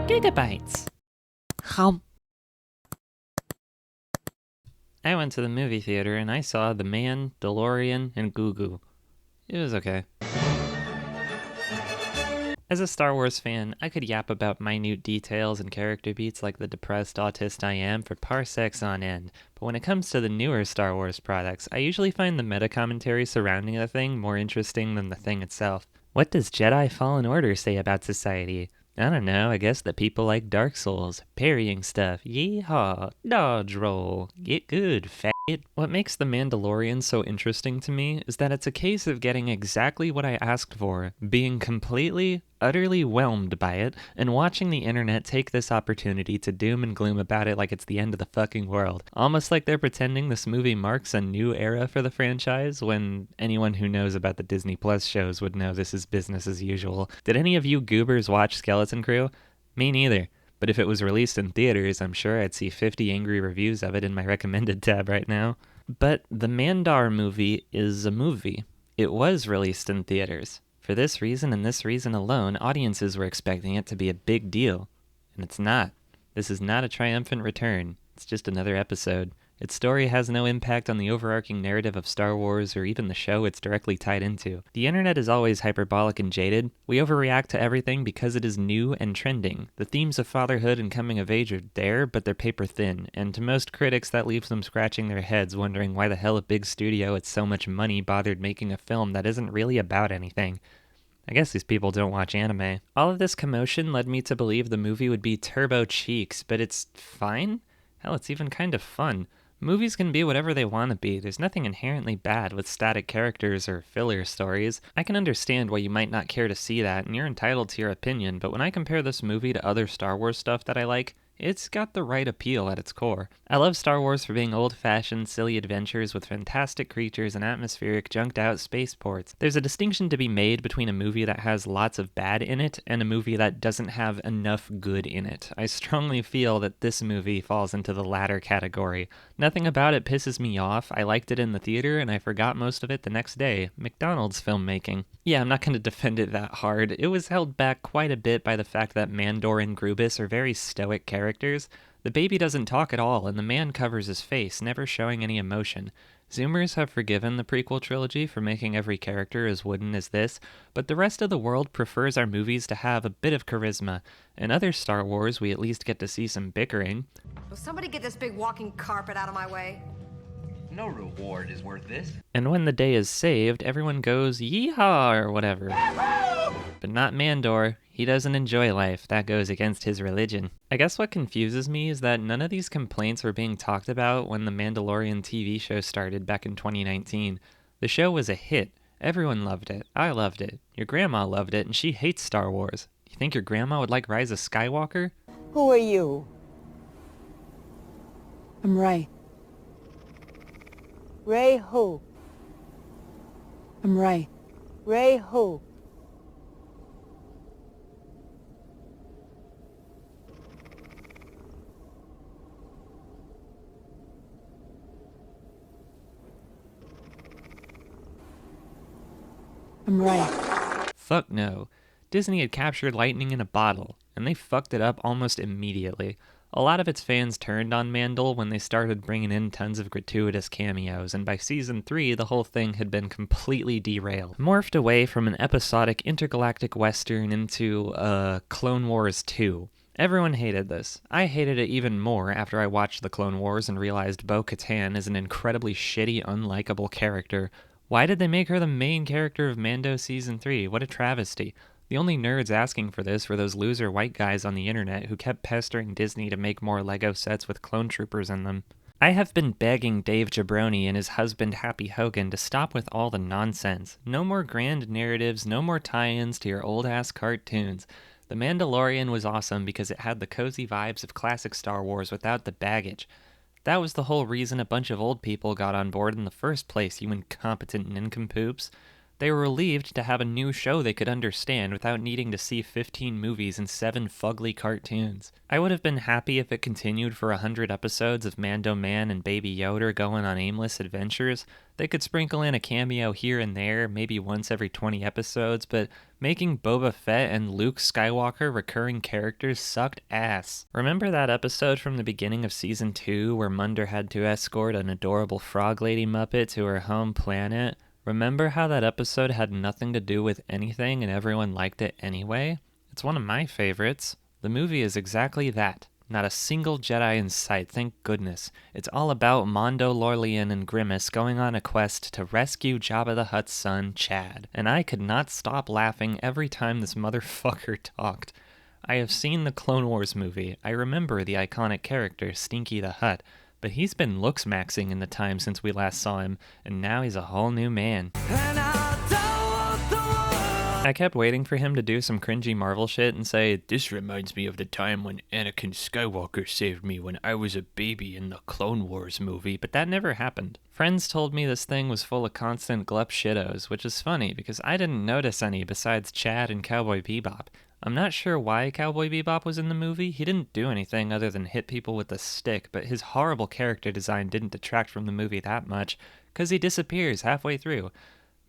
GigaBites. Hum. I went to the movie theater and I saw The Mandalorian and Grogu. It was okay. As a Star Wars fan, I could yap about minute details and character beats like the depressed autist I am for parsecs on end, but when it comes to the newer Star Wars products, I usually find the meta-commentary surrounding the thing more interesting than the thing itself. What does Jedi Fallen Order say about society? I don't know, I guess that people like Dark Souls, parrying stuff, yeehaw, dodge roll, get good, faggot. What makes The Mandalorian so interesting to me is that it's a case of getting exactly what I asked for, being completely, utterly whelmed by it, and watching the internet take this opportunity to doom and gloom about it like it's the end of the fucking world. Almost like they're pretending this movie marks a new era for the franchise, when anyone who knows about the Disney Plus shows would know this is business as usual. Did any of you goobers watch Skeleton Crew? Me neither. But if it was released in theaters, I'm sure I'd see 50 angry reviews of it in my recommended tab right now. But the Mandar movie is a movie. It was released in theaters. For this reason and this reason alone, audiences were expecting it to be a big deal. And it's not. This is not a triumphant return. It's just another episode. Its story has no impact on the overarching narrative of Star Wars or even the show it's directly tied into. The internet is always hyperbolic and jaded. We overreact to everything because it is new and trending. The themes of fatherhood and coming of age are there, but they're paper thin, and to most critics that leaves them scratching their heads wondering why the hell a big studio with so much money bothered making a film that isn't really about anything. I guess these people don't watch anime. All of this commotion led me to believe the movie would be turbo cheeks, but it's fine? Hell, it's even kind of fun. Movies can be whatever they want to be. There's nothing inherently bad with static characters or filler stories. I can understand why you might not care to see that, and you're entitled to your opinion, but when I compare this movie to other Star Wars stuff that I like, it's got the right appeal at its core. I love Star Wars for being old-fashioned, silly adventures with fantastic creatures and atmospheric, junked-out spaceports. There's a distinction to be made between a movie that has lots of bad in it and a movie that doesn't have enough good in it. I strongly feel that this movie falls into the latter category. Nothing about it pisses me off. I liked it in the theater, and I forgot most of it the next day. McDonald's filmmaking. Yeah, I'm not going to defend it that hard. It was held back quite a bit by the fact that Mandor and Grubus are very stoic characters. The baby doesn't talk at all, and the man covers his face, never showing any emotion. Zoomers have forgiven the prequel trilogy for making every character as wooden as this, but the rest of the world prefers our movies to have a bit of charisma. In other Star Wars, we at least get to see some bickering. Will somebody get this big walking carpet out of my way? No reward is worth this. And when the day is saved, everyone goes yeehaw or whatever. But not Mandor. He doesn't enjoy life. That goes against his religion. I guess what confuses me is that none of these complaints were being talked about when the Mandalorian TV show started back in 2019. The show was a hit. Everyone loved it. I loved it. Your grandma loved it, and she hates Star Wars. You think your grandma would like Rise of Skywalker? Who are you? I'm Ray. Ray who? I'm Ray. Ray who? I'm Ray. Fuck no. Disney had captured lightning in a bottle, and they fucked it up almost immediately. A lot of its fans turned on Mandel when they started bringing in tons of gratuitous cameos, and by season 3, the whole thing had been completely derailed. Morphed away from an episodic intergalactic western into Clone Wars 2. Everyone hated this. I hated it even more after I watched the Clone Wars and realized Bo-Katan is an incredibly shitty, unlikable character. Why did they make her the main character of Mando Season 3? What a travesty. The only nerds asking for this were those loser white guys on the internet who kept pestering Disney to make more Lego sets with clone troopers in them. I have been begging Dave Jabroni and his husband Happy Hogan to stop with all the nonsense. No more grand narratives, no more tie-ins to your old-ass cartoons. The Mandalorian was awesome because it had the cozy vibes of classic Star Wars without the baggage. That was the whole reason a bunch of old people got on board in the first place, you incompetent nincompoops. They were relieved to have a new show they could understand without needing to see 15 movies and 7 fugly cartoons. I would have been happy if it continued for 100 episodes of Mando Man and Baby Yoda going on aimless adventures. They could sprinkle in a cameo here and there, maybe once every 20 episodes, but making Boba Fett and Luke Skywalker recurring characters sucked ass. Remember that episode from the beginning of Season 2 where Munder had to escort an adorable frog lady Muppet to her home planet? Remember how that episode had nothing to do with anything and everyone liked it anyway? It's one of my favorites. The movie is exactly that. Not a single Jedi in sight, thank goodness. It's all about Mandalorian and Grimace going on a quest to rescue Jabba the Hutt's son, Chad. And I could not stop laughing every time this motherfucker talked. I have seen the Clone Wars movie. I remember the iconic character, Stinky the Hutt. But he's been looks maxing in the time since we last saw him, and now he's a whole new man. I kept waiting for him to do some cringy Marvel shit and say, "This reminds me of the time when Anakin Skywalker saved me when I was a baby in the Clone Wars movie," but that never happened. Friends told me this thing was full of constant glup shittos, which is funny because I didn't notice any besides Chad and Cowboy Bebop. I'm not sure why Cowboy Bebop was in the movie. He didn't do anything other than hit people with a stick, but his horrible character design didn't detract from the movie that much, because he disappears halfway through.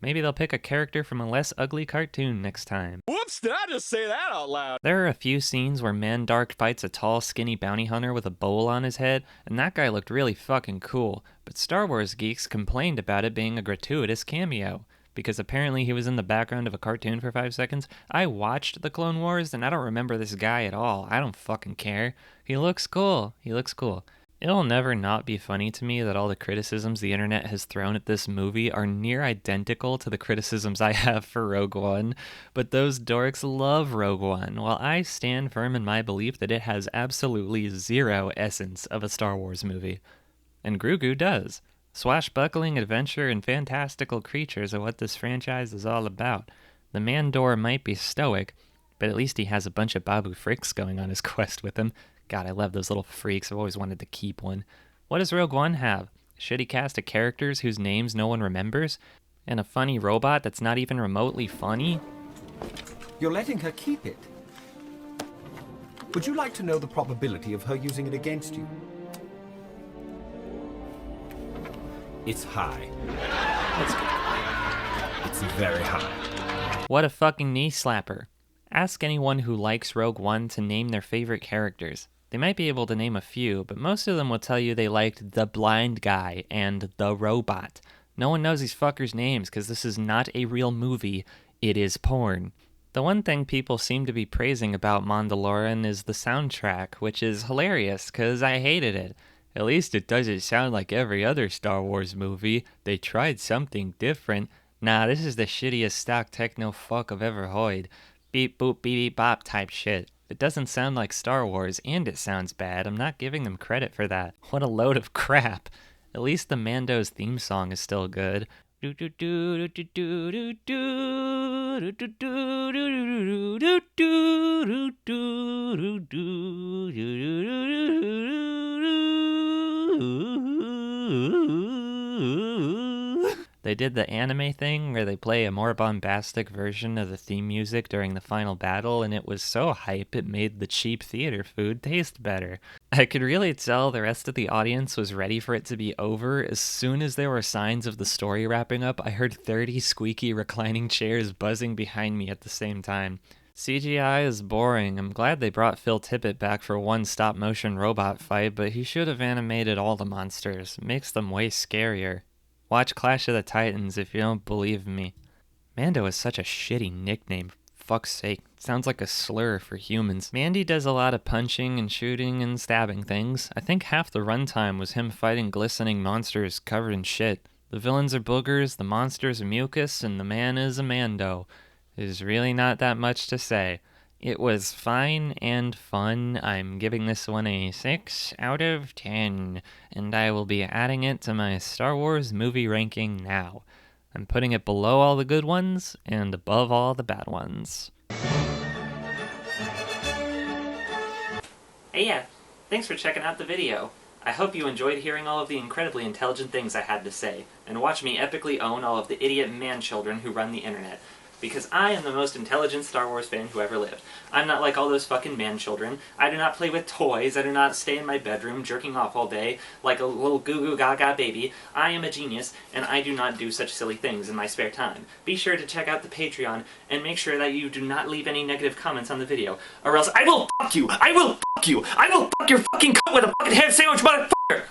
Maybe they'll pick a character from a less ugly cartoon next time. Whoops, did I just say that out loud? There are a few scenes where Mandark fights a tall, skinny bounty hunter with a bowl on his head, and that guy looked really fucking cool, but Star Wars geeks complained about it being a gratuitous cameo. Because apparently he was in the background of a cartoon for 5 seconds. I watched the Clone Wars, and I don't remember this guy at all. I don't fucking care. He looks cool. He looks cool. It'll never not be funny to me that all the criticisms the internet has thrown at this movie are near identical to the criticisms I have for Rogue One, but those dorks love Rogue One, while I stand firm in my belief that it has absolutely zero essence of a Star Wars movie. And Grogu does. Swashbuckling adventure and fantastical creatures are what this franchise is all about. The Mandor might be stoic, but at least he has a bunch of Babu Fricks going on his quest with him. God, I love those little freaks. I've always wanted to keep one. What does Rogue One have? A shitty cast of characters whose names no one remembers? And a funny robot that's not even remotely funny? You're letting her keep it. Would you like to know the probability of her using it against you? It's high. That's good. It's very high. What a fucking knee slapper. Ask anyone who likes Rogue One to name their favorite characters. They might be able to name a few, but most of them will tell you they liked the blind guy and the robot. No one knows these fuckers' names because this is not a real movie, it is porn. The one thing people seem to be praising about Mandalorian is the soundtrack, which is hilarious because I hated it. At least it doesn't sound like every other Star Wars movie. They tried something different. Nah, this is the shittiest stock techno fuck I've ever heard. Beep boop beep beep bop type shit. It doesn't sound like Star Wars, and it sounds bad. I'm not giving them credit for that. What a load of crap. At least the Mando's theme song is still good. They did the anime thing where they play a more bombastic version of the theme music during the final battle, and it was so hype it made the cheap theater food taste better. I could really tell the rest of the audience was ready for it to be over. As soon as there were signs of the story wrapping up, I heard 30 squeaky reclining chairs buzzing behind me at the same time. CGI is boring. I'm glad they brought Phil Tippett back for one stop-motion robot fight, but he should have animated all the monsters. It makes them way scarier. Watch Clash of the Titans if you don't believe me. Mando is such a shitty nickname, for fuck's sake. It sounds like a slur for humans. Mandy does a lot of punching and shooting and stabbing things. I think half the runtime was him fighting glistening monsters covered in shit. The villains are boogers, the monsters are mucus, and the man is a Mando. There's really not that much to say. It was fine and fun. I'm giving this one a 6 out of 10, and I will be adding it to my Star Wars movie ranking now. I'm putting it below all the good ones and above all the bad ones. Hey yeah, thanks for checking out the video. I hope you enjoyed hearing all of the incredibly intelligent things I had to say, and watch me epically own all of the idiot man-children who run the internet. Because I am the most intelligent Star Wars fan who ever lived. I'm not like all those fucking man-children. I do not play with toys. I do not stay in my bedroom jerking off all day like a little goo-goo gaga baby. I am a genius, and I do not do such silly things in my spare time. Be sure to check out the Patreon, and make sure that you do not leave any negative comments on the video, or else I will fuck you! I will fuck you! I will fuck your fucking cunt with a fucking ham sandwich, motherfucker!